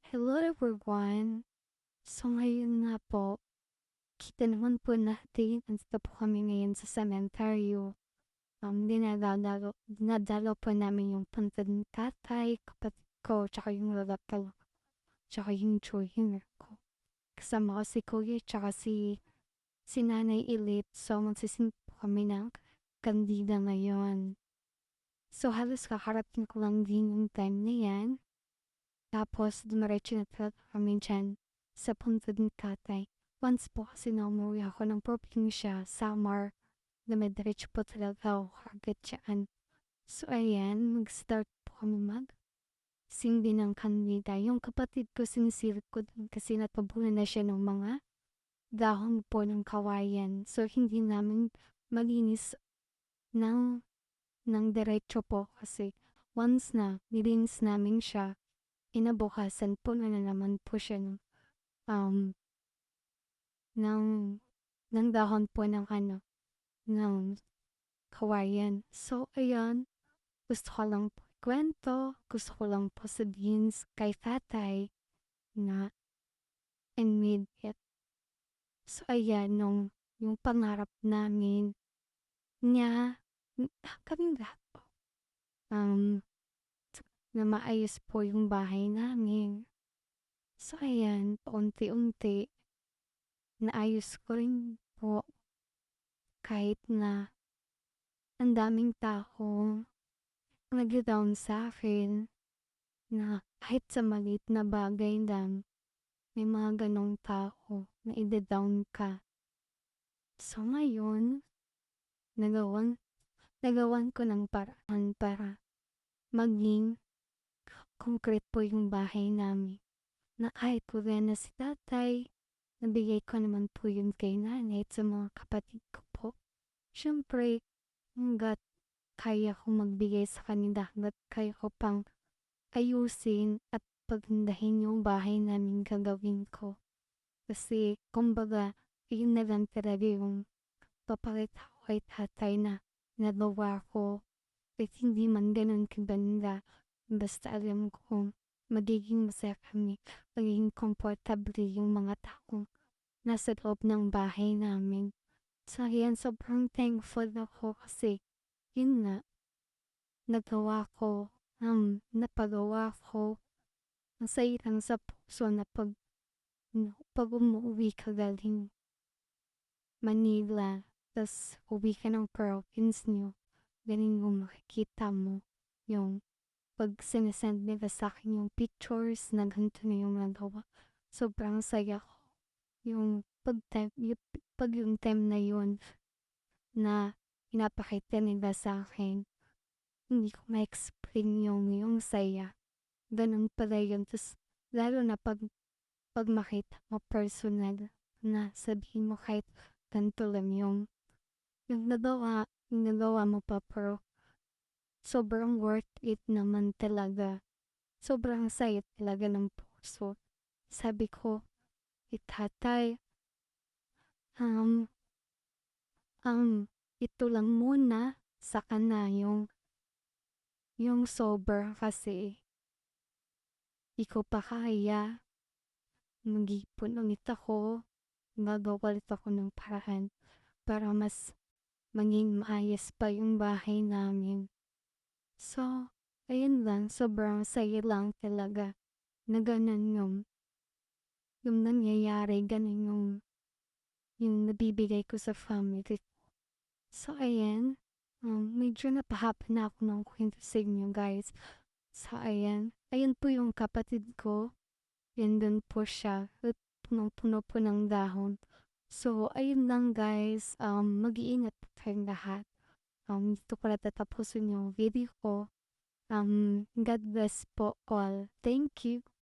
Hello everyone! So ngayon nga po, kita naman po natin, andito po kami ngayon sa sementeryo. Dinadalo po namin yung punta ng tatay, kapatid ko, tsaka yung lola ko, tsaka yung junior ko. Kasama ko si kuya, tsaka si nanay Elite, so magsisimp po kami ng kandida ngayon. So halos kakarating ko lang din yung time na yan. Tapos dumiretso na talaga kami dyan sa punta ng tatay. Once po kasi na umuwi ako ng probinsya, summer, dumidiretso po talaga ako agad dyan. So ayan, mag-start po kami sindi ng kandida. Yung kapatid ko sinisilip ko dun kasi natabunan na siya ng mga dahon po ng kawayan. So hindi namin malinis ng, ng diretso po kasi once na nilinis namin siya, inabukasan po na naman po siya um, ng, ng dahon po ng kawayan. So, ayan, gusto ko lang po kwento, gusto ko lang po sabihin kay tatay na immediate. So, ayan, yung pangarap namin niya, kaming lahat po, um, na maayos po yung bahay namin. So, ayan, paunti-unti, naayos ko rin po kahit na ang daming tao nag-down sa akin na kahit sa maliit na bagay lang, may mga ganong tao na ida-down ka. So ngayon, nagawan ko ng paraan para maging concrete po yung bahay namin. Na kahit wala na si tatay, nabigay ko naman po yun kay nanay at sa mga kapatid ko po. Siyempre, hanggat kaya ko magbigay sa kanila, hanggat kaya ko pang ayusin at pagandahin yung bahay namin gagawin ko. Kasi, kumbaga, yun na lang talaga yung papakita ko kay tatay na nagawa ko. At hindi man ganun kaganda, basta alam ko magiging masaya kami, magiging komportable yung mga taong nasa loob ng bahay namin. So, yan, sobrang thankful ako kasi, yun nga, napagawa ko, ang saya lang sa puso na pag umuwi ka galing Manila, tas uwi ka ng province nyo, galing mo makikita mo yung pag sinesend nila sa akin yung pictures na ganito na yung nagawa. Sobrang saya ko. Yung pag yung time na yun na pinapakita nila sa akin, hindi ko ma-explain yung saya. Ganun pala yun. Tas, lalo na pag makita mo personal na sabihin mo kahit ganito lang yung nagawa mo pa pero sobrang worth it naman talaga. Sobrang saya talaga ng puso. Sabi ko, itatay, um, ito lang muna saka na yung sober kasi di ko pa kaya. Mag-ipon ulit ako, gagawa ulit ako ng paraan para mas maging maayos pa yung bahay namin. So, ayun lang, sobrang saya lang talaga na ganun yung nangyayari, ganun yung nabibigay ko sa family ko. So, ayan, medyo napahaba na ako ng kwento sa inyo, guys. So, ayan po yung kapatid ko, yan dun po siya, at punong-puno po ng dahon. So, ayun lang guys, mag-iingat po tayong lahat. Dito ko na tatapusin yung video ko. God bless po all. Thank you.